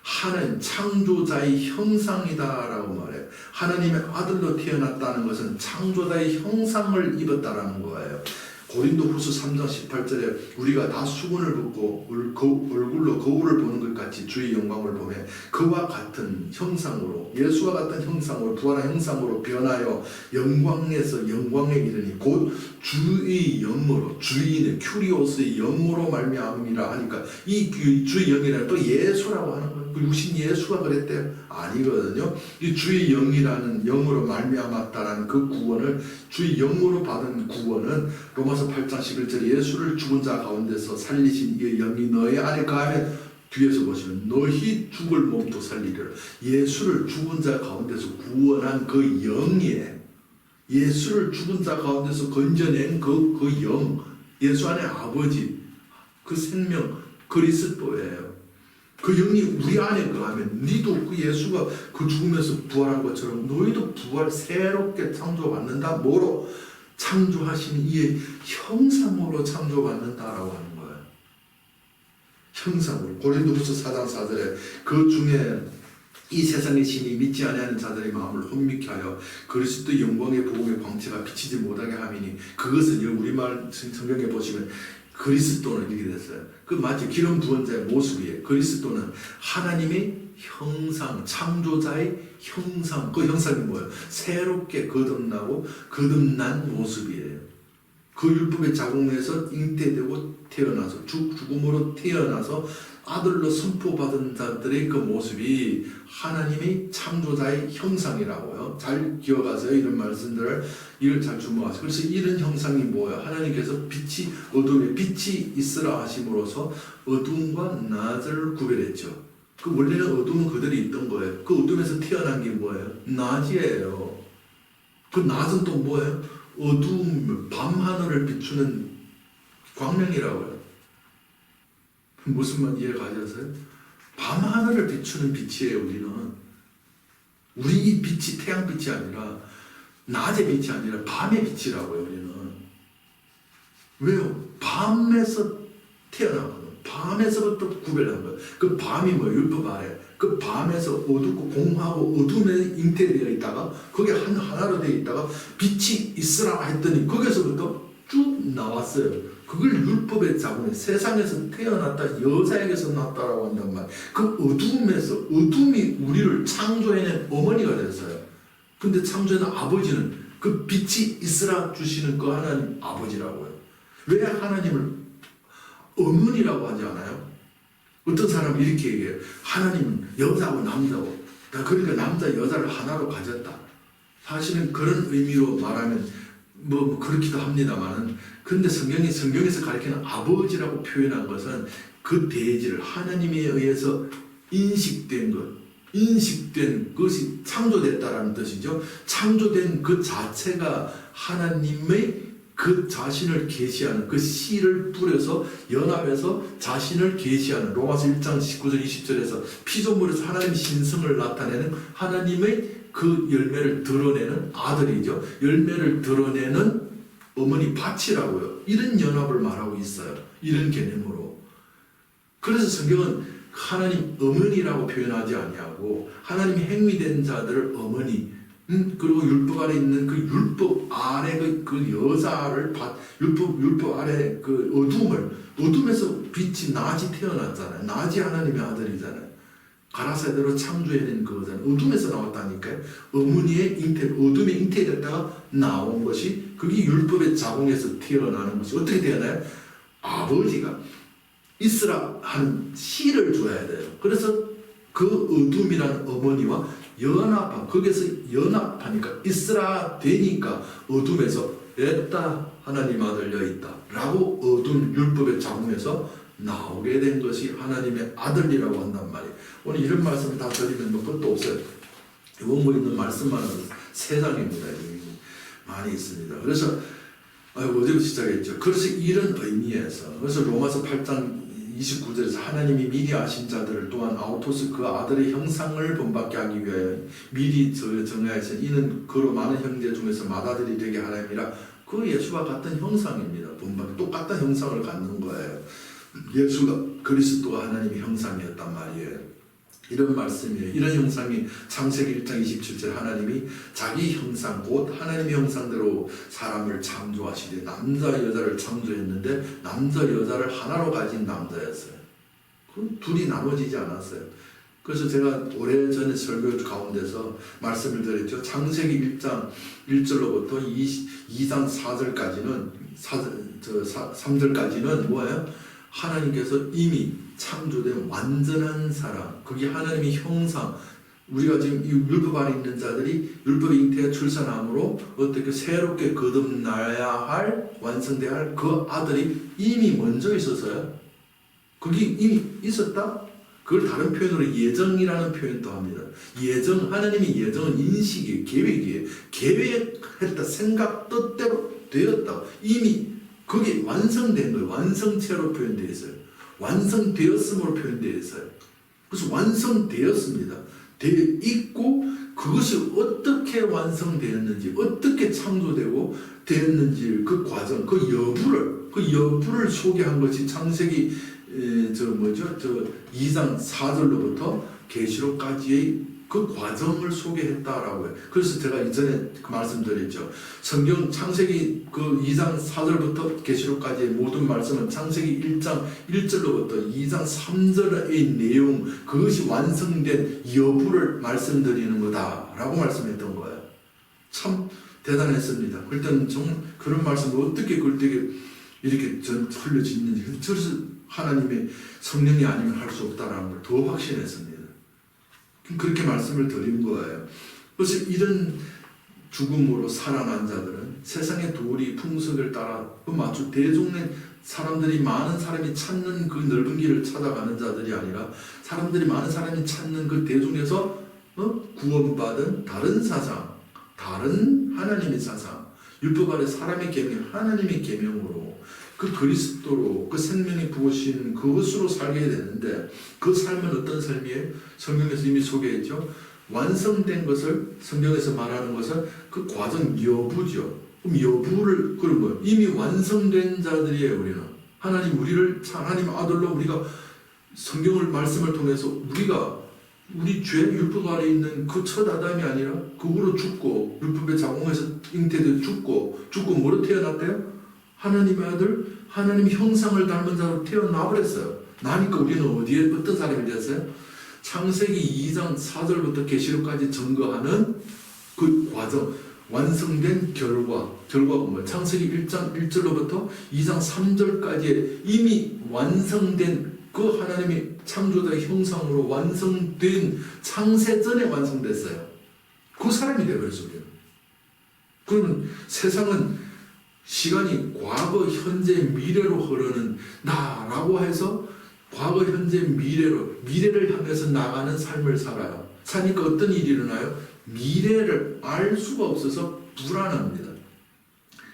하나님 창조자의 형상이다라고 말해요. 하나님의 아들로 태어났다는 것은 창조자의 형상을 입었다라는 거예요. 고린도후서 3장 18절에 우리가 다 수건을 벗고 얼굴로 거울을 보는 것 같이 주의 영광을 보며 그와 같은 형상으로 예수와 같은 형상으로 부활한 형상으로 변하여 영광에서 영광에 이르니 곧 주의 영으로 주인의 큐리오스의 영으로 말미암음이라 하니까 이 주의 영이라는 또 예수라고 하는 거예요. 그 육신 예수가 그랬대요? 아니거든요. 이 주의 영이라는 영으로 말미암았다라는 그 구원을 주의 영으로 받은 구원은 로마서 8장 11절에 예수를 죽은 자 가운데서 살리신 이 영이 너희 안에 거하면 뒤에서 보시면 너희 죽을 몸도 살리리라. 예수를 죽은 자 가운데서 구원한 그 영이에요. 예수를 죽은 자 가운데서 건져낸 그 영, 예수 안에 아버지, 그 생명, 그리스도예요. 그 영이 우리 안에 거하면 너희도 그 예수가 그 죽으면서 부활한 것처럼 너희도 부활 새롭게 창조받는다. 뭐로? 창조하신 이의 형상으로 창조받는다라고 하는 거예요. 형상으로. 고린도후서 4장 4절에 그 중에 이 세상의 신이 믿지 아니하는 자들의 마음을 혼미케 하여 그리스도의 영광의 복음의 광채가 비치지 못하게 함이니 그것은 우리말 성경에 보시면 그리스도는 이렇게 됐어요. 그 마치 기름 부은 자의 모습이에요. 그리스도는 하나님의 형상, 창조자의 형상, 그 형상이 뭐예요? 새롭게 거듭나고 거듭난 모습이에요. 그 율법의 자궁에서 잉태되고 태어나서 죽음으로 태어나서 아들로 선포받은 자들의 그 모습이 하나님의 창조자의 형상이라고요. 잘 기억하세요. 이런 말씀들을 이걸 잘 주목하세요. 그래서 이런 형상이 뭐예요? 하나님께서 빛이 어둠에 빛이 있으라 하심으로써 어둠과 낮을 구별했죠. 그 원래는 어둠은 그들이 있던 거예요. 그 어둠에서 태어난 게 뭐예요? 낮이에요. 그 낮은 또 뭐예요? 어둠, 밤하늘을 비추는 광명이라고요. 무슨 말 이해 가셨어요? 밤하늘을 비추는 빛이에요. 우리는. 우리 빛이 태양빛이 아니라 낮의 빛이 아니라 밤의 빛이라고요. 우리는. 왜요? 밤에서 태어나거든. 밤에서부터 구별한 거예요. 그 밤이 뭐예요? 율법 아래. 그 밤에서 어둡고 공하고 어둠에 잉태되어 있다가 거기에 하나로 되어 있다가 빛이 있으라 했더니 거기서부터 쭉 나왔어요. 그걸 율법의 자궁에 세상에서 태어났다 여자에게서 났다라고 한단 말이에요. 그 어둠에서 어둠이 우리를 창조해낸 어머니가 됐어요. 근데 창조해낸 아버지는 그 빛이 있으라 주시는 그 하나님 아버지라고요. 왜 하나님을 어머니라고 하지 않아요? 어떤 사람은 이렇게 얘기해요. 하나님은 여자고 남자고 그러니까 남자 여자를 하나로 가졌다. 사실은 그런 의미로 말하면 뭐 그렇기도 합니다만은 근데 성경에서 가리키는 아버지라고 표현한 것은 그 대지를 하나님에 의해서 인식된 것이 창조됐다라는 뜻이죠. 창조된 그 자체가 하나님의 그 자신을 계시하는 그 씨를 뿌려서 연합해서 자신을 계시하는 로마서 1장 19절 20절에서 피조물에서 하나님의 신성을 나타내는 하나님의 그 열매를 드러내는 아들이죠. 열매를 드러내는 어머니 밭이라고요. 이런 연합을 말하고 있어요. 이런 개념으로. 그래서 성경은 하나님 어머니라고 표현하지 아니하고 하나님이 행위된 자들을 어머니 그리고 율법 아래 있는 그 율법 아래 그 여자를 율법 아래 그 어둠에서 빛이 낮이 태어났잖아요. 낮이 하나님의 아들이잖아요. 가라사대로 창조해낸 그거잖아요. 어둠에서 나왔다니까요. 어머니의 어둠에 잉태됐다가 나온 것이 그게 율법의 자궁에서 태어나는 것이 어떻게 태어나요? 아버지가 있으라 하는 씨를 줘야 돼요. 그래서 그 어둠이라는 어머니와 연합한, 거기에서 연합하니까 있으라 되니까 어둠에서 됐다 하나님 아들려 있다 라고 어둠 율법의 자궁에서 나오게 된 것이 하나님의 아들이라고 한단 말이에요. 오늘 이런 말씀을 다 드리면 뭐 끝도 없어요. 원고 있는 말씀만 해도 세 장입니다. 많이 있습니다. 그래서 어디부터 시작했죠? 그래서 이런 의미에서 그래서 로마서 8장 29절에서 하나님이 미리 아신 자들을 또한 아우토스 그 아들의 형상을 본받게 하기 위하여 미리 정하여서 이는 그로 많은 형제 중에서 맏아들이 되게 하나님이라 그 예수와 같은 형상입니다. 본받 똑같은 형상을 갖는 거예요. 예수가 그리스도가 하나님의 형상이었단 말이에요. 이런 말씀이에요. 이런 형상이 창세기 1장 27절 하나님이 자기 형상 곧 하나님의 형상대로 사람을 창조하시되 남자 여자를 창조했는데 남자 여자를 하나로 가진 남자였어요. 그럼 둘이 나눠지지 않았어요. 그래서 제가 오래전에 설교 가운데서 말씀을 드렸죠. 창세기 1장 1절로부터 2장 4절까지는 3절까지는 뭐예요? 하나님께서 이미 창조된 완전한 사람, 그게 하나님의 형상. 우리가 지금 이 율법 아래 있는 자들이 율법의 잉태와 출산함으로 어떻게 새롭게 거듭나야 할, 완성돼야 할 그 아들이 이미 먼저 있었어요. 그게 이미 있었다? 그걸 다른 표현으로 예정이라는 표현도 합니다. 예정, 하나님의 예정은 인식이에요. 계획이에요. 계획했다, 생각, 뜻대로 되었다. 이미 그게 완성된 거예요. 완성체로 표현되어 있어요. 완성되었음으로 표현되어 있어요. 그래서 완성되었습니다. 되어 있고 그것이 어떻게 완성되었는지, 어떻게 창조되고 되었는지 그 과정, 그 여부를 소개한 것이 창세기 2장 4절로부터 계시록까지의 그 과정을 소개했다라고 해요. 그래서 제가 이전에 그 말씀드렸죠. 성경 창세기 그 2장 4절부터 계시록까지의 모든 말씀은 창세기 1장 1절로부터 2장 3절의 내용, 그것이 완성된 여부를 말씀드리는 거다라고 말씀했던 거예요. 참 대단했습니다. 그때는 좀 그런 말씀을 어떻게 그렇게 이렇게 흘려지는지, 그래서 하나님의 성령이 아니면 할 수 없다라는 걸 더 확신했습니다. 그렇게 말씀을 드린 거예요. 그래서 이런 죽음으로 살아난 자들은 세상의 도리 풍속을 따라 맞추 대종의 사람들이 많은 사람이 찾는 그 넓은 길을 찾아가는 자들이 아니라 많은 사람이 찾는 그 대중에서 구원받은 다른 사상, 다른 하나님의 사상, 율법 아래 사람의 계명, 하나님의 계명으로 그 그리스도로 그 생명이 부으신 그것으로 살게 되는데 그 삶은 어떤 삶이에요? 성경에서 이미 소개했죠. 완성된 것을 성경에서 말하는 것은 그 과정 여부죠. 그럼 여부를 그런 거예요. 이미 완성된 자들이에요. 우리는 우리를 하나님 아들로 우리가 성경을 말씀을 통해서 우리 죄 율법 아래 있는 그 첫 아담이 아니라 그거로 죽고 율법의 자궁에서 잉태돼 죽고 뭐로 태어났대요? 하나님의 아들, 하나님의 형상을 닮은 자로 태어나버렸어요. 나니까 우리는 어디에 어떤 사람이 됐어요? 창세기 2장 4절부터 계시록까지 증거하는 그 과정, 완성된 결과가 뭐예요? 창세기 1장 1절로부터 2장 3절까지 이미 완성된 그 하나님의 창조자의 형상으로 완성된 창세 전에 완성됐어요. 그 사람이 되어버렸어요. 우리는. 그러면 세상은 시간이 과거, 현재, 미래로 흐르는 나라고 해서 과거, 현재, 미래를 향해서 나가는 삶을 살아요. 사니까 어떤 일이 일어나요? 미래를 알 수가 없어서 불안합니다.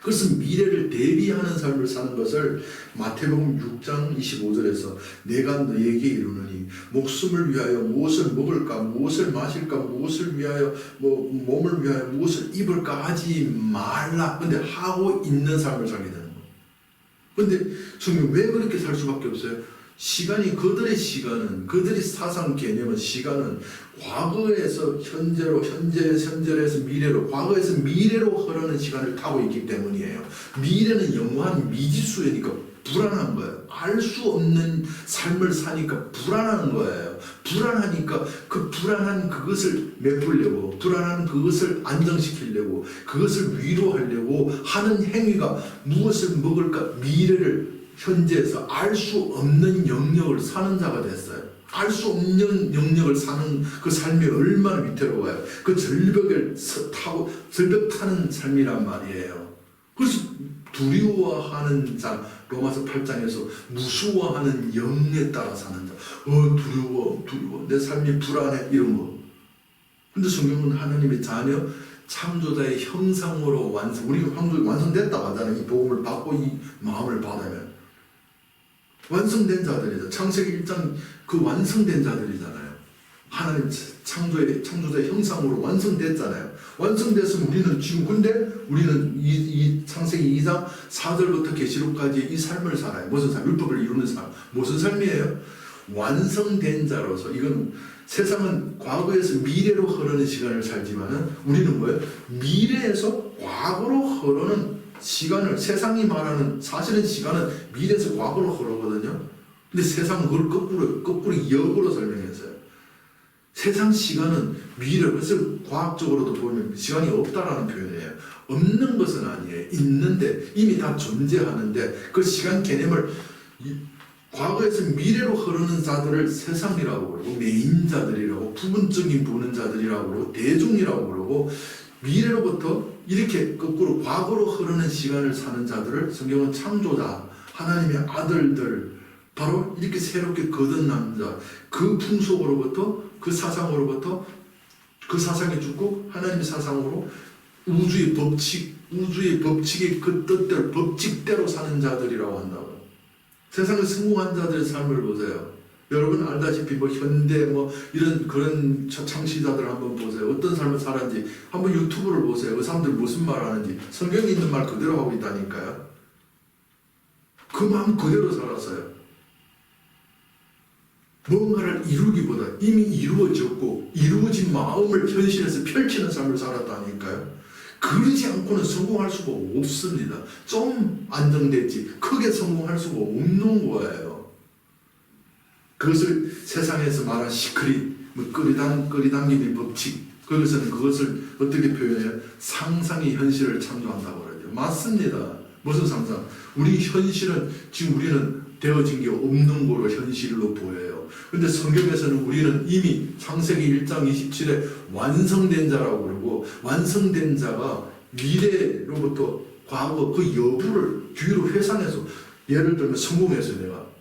그래서 미래를 대비하는 삶을 사는 것을 마태복음 6장 25절에서 내가 너에게 이르노니 목숨을 위하여 무엇을 먹을까, 무엇을 마실까, 무엇을 위하여 몸을 위하여 무엇을 입을까 하지 말라. 근데 하고 있는 삶을 살게 되는 거예요. 근데 성경 왜 그렇게 살 수밖에 없어요? 시간이 그들의 시간은 그들의 사상 개념은 시간은 과거에서 현재에서 미래로 과거에서 미래로 흐르는 시간을 타고 있기 때문이에요. 미래는 영원한 미지수이니까 불안한 거예요. 알 수 없는 삶을 사니까 불안한 거예요. 불안하니까 그 불안한 그것을 메꾸려고 불안한 그것을 안정시키려고 그것을 위로하려고 하는 행위가 무엇을 먹을까 미래를 현재에서 알 수 없는 영역을 사는 자가 됐어요. 알 수 없는 영역을 사는 그 삶이 얼마나 위태로워요. 그 절벽을 절벽 타는 삶이란 말이에요. 그래서 두려워하는 자, 로마서 8장에서 무서워하는 영에 따라 사는 자. 두려워. 내 삶이 불안해. 이런 거. 근데 성경은 하나님의 자녀, 창조자의 형상으로 우리가 완성됐다고 하잖아요. 이 복음을 받고 이 마음을 받으면. 완성된 자들이죠. 창세기 1장 그 완성된 자들이잖아요. 하나님 창조자의 형상으로 완성됐잖아요. 완성돼서 우리는 지금 근데 우리는 이 창세기 2장 4절부터 계시록까지 이 삶을 살아요. 무슨 삶? 율법을 이루는 삶. 무슨 삶이에요? 완성된 자로서. 이건 세상은 과거에서 미래로 흐르는 시간을 살지만은 우리는 뭐예요? 미래에서 과거로 흐르는 시간을 세상이 말하는 사실은 시간은 미래에서 과거로 흐르거든요. 근데 세상은 그걸 거꾸로 역으로 설명했어요. 세상 시간은 미래, 그래서 과학적으로도 보면 시간이 없다라는 표현이에요. 없는 것은 아니에요. 있는데 이미 다 존재하는데 그 시간 개념을 과거에서 미래로 흐르는 자들을 세상이라고 그러고 메인자들이라고 부분적인 보는 자들이라고 그러고 대중이라고 그러고 미래로부터 이렇게 거꾸로 과거로 흐르는 시간을 사는 자들을 성경은 창조자, 하나님의 아들들, 바로 이렇게 새롭게 거듭난 자, 그 풍속으로부터 그 사상으로부터 그 사상이 죽고 하나님의 사상으로 우주의 법칙의 그 뜻대로 법칙대로 사는 자들이라고 한다고. 세상에 성공한 자들의 삶을 보세요. 여러분 알다시피 현대 이런 그런 창시자들 한번 보세요. 어떤 삶을 살았는지 한번 유튜브를 보세요. 그 사람들 무슨 말 하는지 성경에 있는 말 그대로 하고 있다니까요. 그 마음 그대로 살았어요. 뭔가를 이루기보다 이미 이루어졌고 이루어진 마음을 현실에서 펼치는 삶을 살았다니까요. 그러지 않고는 성공할 수가 없습니다. 좀 안정됐지 크게 성공할 수가 없는 거예요. 그것을 세상에서 말한 시크릿, 끌이당김의 법칙, 그것을 어떻게 표현해요? 상상이 현실을 창조한다고 그러죠. 맞습니다. 무슨 상상? 우리 현실은 지금 우리는 되어진 게 없는 거로 현실로 보여요. 근데 성경에서는 우리는 이미 창세기 1장 27에 완성된 자라고 그러고 완성된 자가 미래로부터 과거 그 여부를 뒤로 회상해서 예를 들면 성공해서 내가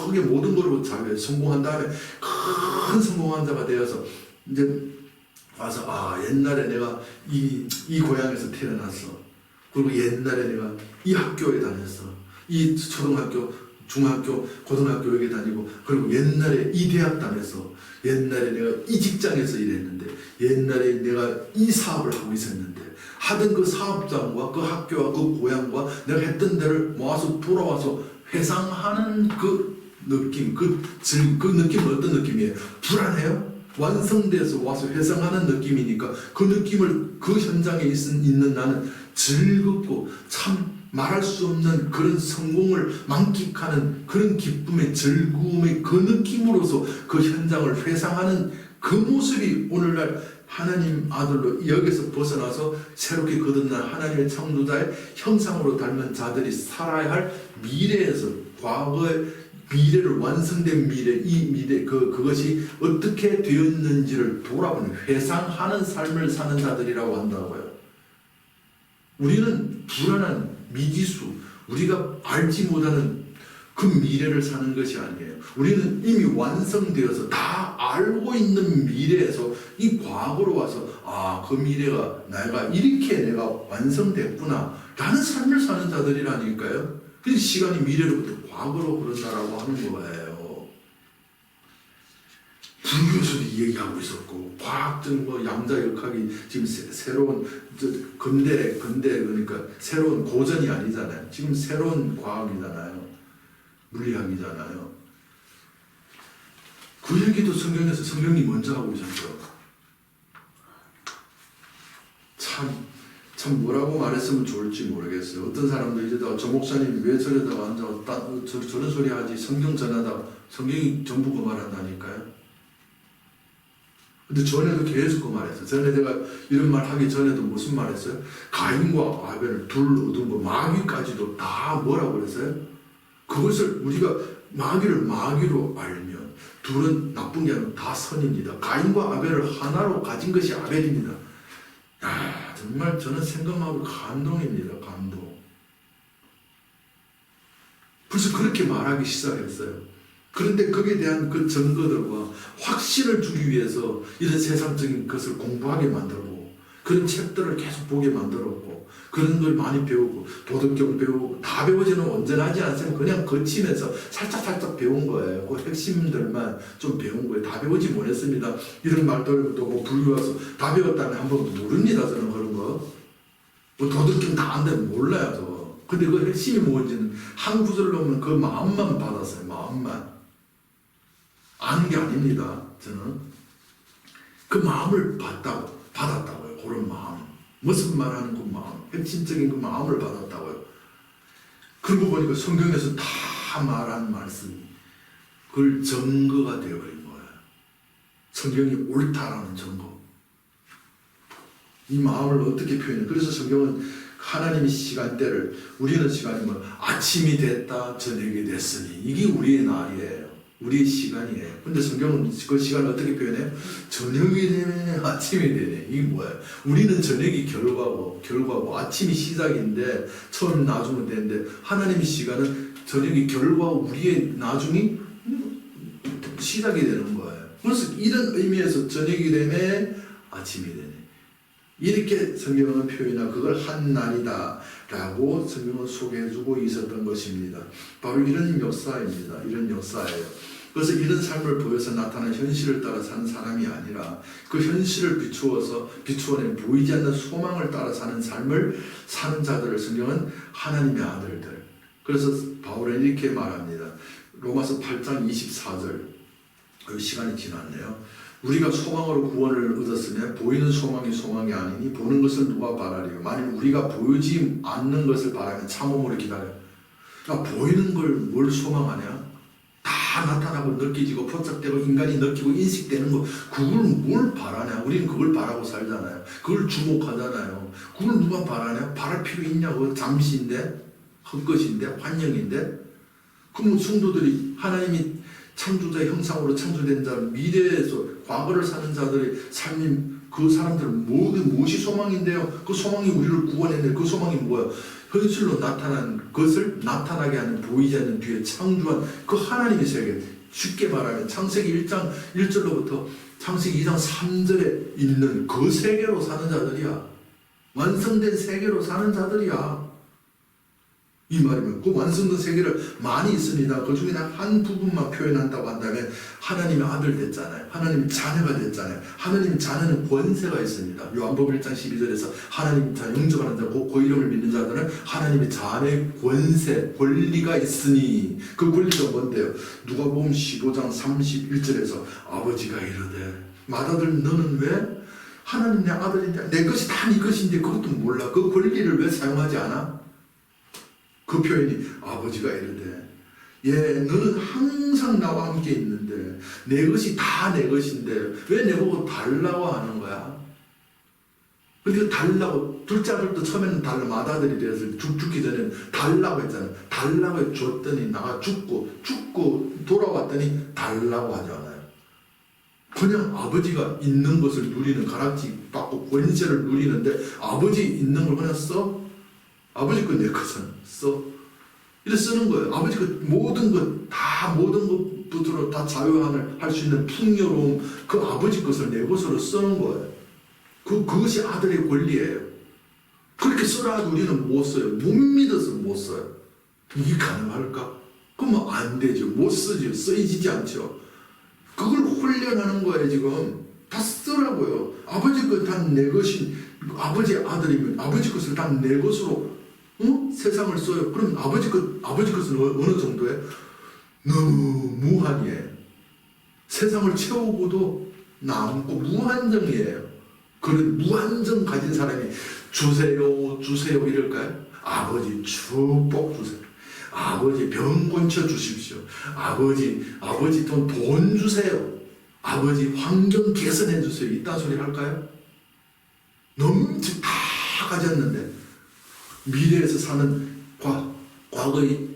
크게 모든 걸로 자기가 성공한 다음에 큰 성공한 자가 되어서 이제 와서 옛날에 내가 이 고향에서 태어났어. 그리고 옛날에 내가 이 학교에 다녔어. 이 초등학교, 중학교, 고등학교 여기 다니고 그리고 옛날에 이 대학 다녔어. 옛날에 내가 이 직장에서 일했는데 옛날에 내가 이 사업을 하고 있었는데 하던 그 사업장과 그 학교와 그 고향과 내가 했던 데를 모아서 돌아와서 회상하는 그 느낌, 그 느낌은 어떤 느낌이에요? 불안해요? 완성돼서 와서 회상하는 느낌이니까 그 느낌을 그 현장에 있는 나는 즐겁고 참 말할 수 없는 그런 성공을 만끽하는 그런 기쁨의 즐거움의 그 느낌으로서 그 현장을 회상하는 그 모습이 오늘날 하나님 아들로 여기서 벗어나서 새롭게 거듭난 하나님의 창조자의 형상으로 닮은 자들이 살아야 할 미래에서 과거의 미래를 완성된 미래, 이 미래 그것이 어떻게 되었는지를 돌아보는 회상하는 삶을 사는 자들이라고 한다고요. 우리는 불안한 미지수, 우리가 알지 못하는 그 미래를 사는 것이 아니에요. 우리는 이미 완성되어서 다 알고 있는 미래에서 이 과거로 와서 그 미래가 내가 완성됐구나 라는 삶을 사는 자들이라니까요. 그래서 시간이 미래로부터 과거로 흐른다라고 하는 거예요. 불교에서도 이 얘기하고 있었고 과학적 양자역학이 지금 새로운 근대 그러니까 새로운 고전이 아니잖아요. 지금 새로운 과학이잖아요. 물리학이잖아요. 그 얘기도 성경에서 성령이 먼저 하고 있었죠. 참 뭐라고 말했으면 좋을지 모르겠어요. 어떤 사람도 이제다가 저 목사님이 왜 저러다가 앉아 저런 소리 하지, 성경 전하다 성경이 전부 그 말한다니까요. 근데 전에도 계속 그 말했어요. 전에 내가 이런 말 하기 전에도 무슨 말 했어요? 가인과 아벨을 둘 얻은 거, 마귀까지도 다 뭐라고 그랬어요? 그것을 우리가 마귀로 알면 둘은 나쁜 게 아니라 다 선입니다. 가인과 아벨을 하나로 가진 것이 아벨입니다. 야, 정말 저는 생각하고 감동입니다. 감동. 벌써 그렇게 말하기 시작했어요. 그런데 거기에 대한 그 증거들과 확신을 주기 위해서 이런 세상적인 것을 공부하게 만들고 그런 책들을 계속 보게 만들었고 그런 걸 많이 배우고 도덕경 배우고 다 배우지는 온전하지 않습니다. 그냥 거치면서 살짝 배운 거예요. 그 핵심들만 좀 배운 거예요. 다 배우지 못했습니다. 이런 말들도 뭐 불교 와서 다 배웠다면 한번 모릅니다. 저는 그런 거. 뭐 도덕경 다 안되면 몰라요. 저. 근데 그 핵심이 뭔지는 한 구절 놓으면 그 마음만 받았어요. 마음만. 아는 게 아닙니다. 저는 그 마음을 받았다고요. 그런 마음. 무슨 말하는 그 마음, 핵심적인 그 마음을 받았다고요. 그러고 보니까 성경에서 다 말한 말씀이 그걸 증거가 되어버린 거예요. 성경이 옳다라는 증거. 이 마음을 어떻게 표현해? 그래서 성경은 하나님의 시간대를, 우리는 시간이 뭐 아침이 됐다, 저녁이 됐으니 이게 우리의 날이에요. 우리의 시간이에요. 근데 성경은 그 시간을 어떻게 표현해요? 저녁이 되네, 아침이 되네. 이게 뭐예요? 우리는 저녁이 결과고 아침이 시작인데 처음 나중은 되는데 하나님의 시간은 저녁이 결과고 우리의 나중이 시작이 되는 거예요. 그래서 이런 의미에서 저녁이 되네, 아침이 되네. 이렇게 성경은 표현하고 그걸 한 날이다 라고 성경은 소개해주고 있었던 것입니다. 바로 이런 역사입니다. 이런 역사예요. 그래서 이런 삶을 보여서 나타난 현실을 따라 사는 사람이 아니라 그 현실을 비추어낸 보이지 않는 소망을 따라 사는 삶을 사는 자들을 성경은 하나님의 아들들. 그래서 바울은 이렇게 말합니다. 로마서 8장 24절. 시간이 지났네요. 우리가 소망으로 구원을 얻었으면 보이는 소망이 아니니 보는 것을 누가 바라리요. 만일 우리가 보이지 않는 것을 바라면 참음으로 기다려. 그러니까 보이는 걸 뭘 소망하냐? 다 나타나고 느껴지고 포착되고 인간이 느끼고 인식되는 거, 그걸 뭘 바라냐? 우리는 그걸 바라고 살잖아요. 그걸 주목하잖아요. 그걸 누가 바라냐? 바랄 필요 있냐고. 잠시인데, 헛것인데, 환영인데. 그러면 성도들이 하나님이 창조자의 형상으로 창조된 자, 미래에서 과거를 사는 자들의 삶이, 그 사람들은 무엇이 소망인데요? 그 소망이 우리를 구원했는데 그 소망이 뭐야? 현실로 나타난 것을 나타나게 하는, 보이지 않는 뒤에 창조한 그 하나님의 세계. 쉽게 말하면 창세기 1장 1절로부터 창세기 2장 3절에 있는 그 세계로 사는 자들이야. 완성된 세계로 사는 자들이야. 이 말이면 그 완성된 세계를 많이 있습니다. 그 중에 한 부분만 표현한다고 한다면 하나님의 아들 됐잖아요. 하나님의 자녀가 됐잖아요. 하나님의 자녀는 권세가 있습니다. 요한복음 1장 12절에서 하나님 자 영접하는 자, 그 이름을 믿는 자들은 하나님의 자녀의 권세, 권리가 있으니 그 권리가 뭔데요? 누가복음 15장 31절에서 아버지가 이르되 맏아들 너는 왜 하나님 내 아들인데 내 것이 다 네 것인데 그것도 몰라. 그 권리를 왜 사용하지 않아? 그 표현이 아버지가 이르되 너는 항상 나와 함께 있는데 내 것이 다 내 것인데 왜 내보고 달라고 하는 거야? 근데 달라고, 둘째 아들도 처음에는 맏아들이 되어서 죽기 전에는 달라고 했잖아요. 달라고 줬더니 나가 죽고 돌아왔더니 달라고 하지 않아요. 그냥 아버지가 있는 것을 누리는, 가락지 받고 권세를 누리는데 아버지 있는 걸 그냥 써? 아버지 거 내 것은 써. 이렇게 쓰는 거예요. 아버지 그 모든 것부터 다 자유함을 할 수 있는 풍요로움, 그 아버지 것을 내 것으로 쓰는 거예요. 그것이 아들의 권리예요. 그렇게 써라 우리는 못 써요. 못 믿어서 못 써요. 이게 가능할까? 그러면 안 되죠. 못 쓰죠. 쓰이지 않죠. 그걸 훈련하는 거예요. 지금 다 쓰라고요. 아버지 것 다 내 것인, 아버지 아들이면 아버지 것을 다 내 것으로 세상을 써요. 그럼 아버지 것은 어느 정도예요? 너무 무한이에요. 세상을 채우고도 남고 무한정이에요. 그런 무한정 가진 사람이 주세요 주세요 이럴까요? 아버지 축복 주세요. 아버지 병 고쳐 주십시오. 아버지 돈 주세요. 아버지 환경 개선해 주세요. 이딴 소리 할까요? 넘치 다 가졌는데 미래에서 사는 과거의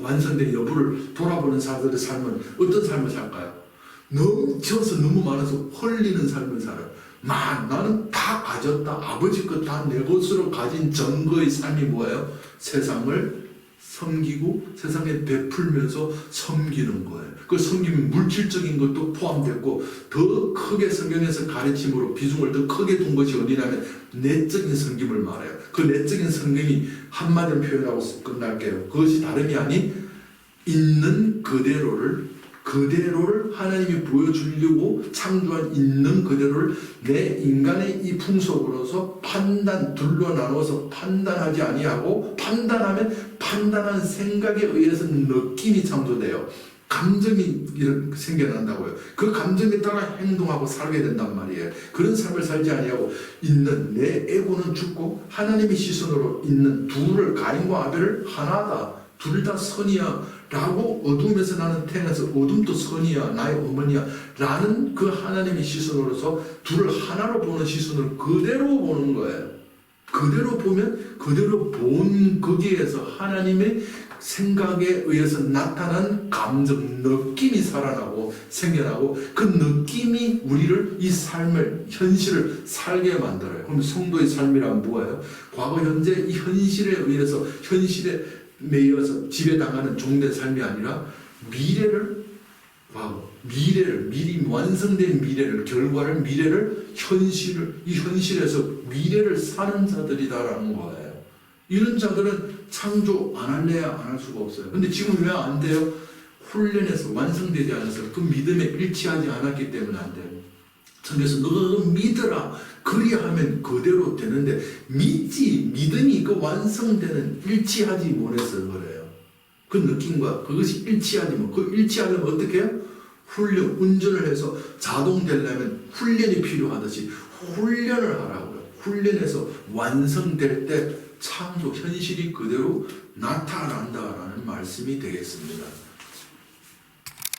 완성된 여부를 돌아보는 사람들의 삶은 어떤 삶을 살까요? 넘쳐서 너무 많아서 헐리는 삶을 살아요. 나는 다 가졌다. 아버지 것 다 내 것으로 가진 증거의 삶이 뭐예요? 세상을 섬기고 세상에 베풀면서 섬기는 거예요. 그 섬김은 물질적인 것도 포함됐고 더 크게 성경에서 가르침으로 비중을 더 크게 둔 것이 어디냐면 내적인 섬김을 말해요. 그 내적인 섬김이 한마디로 표현하고 끝날게요. 그것이 다름이 아닌 있는 그대로를 하나님이 보여주려고 창조한 있는 그대로를 내 인간의 이 풍속으로서 둘로 나눠서 판단하지 아니하고 판단하면 판단한 생각에 의해서 느낌이 창조돼요. 감정이 생겨난다고요. 그 감정에 따라 행동하고 살게 된단 말이에요. 그런 삶을 살지 아니하고 있는 내 에고는 죽고 하나님의 시선으로 있는 둘을 가인과 아벨을 하나다. 둘 다 선이야 라고 어둠에서 나는 태어나서 어둠도 선이야 나의 어머니야 라는 그 하나님의 시선으로서 둘을 하나로 보는 시선을 그대로 보는 거예요. 그대로 보면 그대로 본 거기에서 하나님의 생각에 의해서 나타난 감정, 느낌이 살아나고 생겨나고 그 느낌이 우리를 이 삶을, 현실을 살게 만들어요. 그럼 성도의 삶이란 뭐예요? 과거, 현재 이 현실에 의해서 현실에 매여서 지배당하는 종된 삶이 아니라 미래를 미리 완성된 미래를, 결과를, 미래를, 이 현실에서 미래를 사는 자들이다라는 거예요. 이런 자들은 창조 안 할래야 안 할 수가 없어요. 근데 지금 왜 안 돼요? 훈련해서 완성되지 않아서 그 믿음에 일치하지 않았기 때문에 안 돼요. 그래서 너 믿어라. 그리하면 그대로 되는데 믿음이 그 완성되는 일치하지 못해서 그래요. 그 느낌과 그것이 일치하지 못. 그 일치하려면 어떻게 해요? 운전을 해서 자동 되려면 훈련이 필요하듯이 훈련을 하라고요. 훈련해서 완성될 때 창조 현실이 그대로 나타난다라는 말씀이 되겠습니다.